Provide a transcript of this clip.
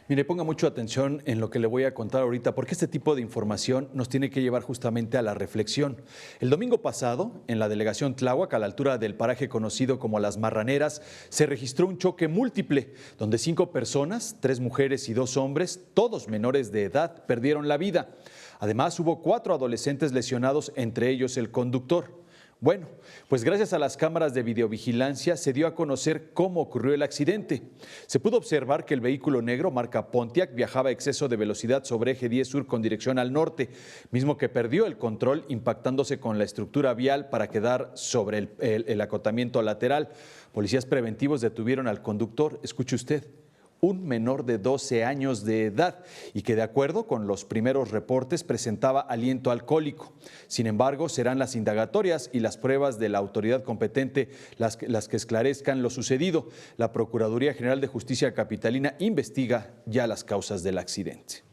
Mire, ponga mucha atención en lo que le voy a contar ahorita, porque este tipo de información nos tiene que llevar justamente a la reflexión. El domingo pasado, en la delegación Tláhuac, a la altura del paraje conocido como Las Marraneras, se registró un choque múltiple, donde 5 personas, 3 mujeres y 2 hombres, todos menores de edad, perdieron la vida. Además, hubo 4 adolescentes lesionados, entre ellos el conductor. Bueno, pues gracias a las cámaras de videovigilancia se dio a conocer cómo ocurrió el accidente. Se pudo observar que el vehículo negro marca Pontiac viajaba a exceso de velocidad sobre eje 10 sur con dirección al norte, mismo que perdió el control impactándose con la estructura vial para quedar sobre el acotamiento lateral. Policías preventivos detuvieron al conductor, escuche usted, un menor de 12 años de edad y que de acuerdo con los primeros reportes presentaba aliento alcohólico. Sin embargo, serán las indagatorias y las pruebas de la autoridad competente las que esclarezcan lo sucedido. La Procuraduría General de Justicia Capitalina investiga ya las causas del accidente.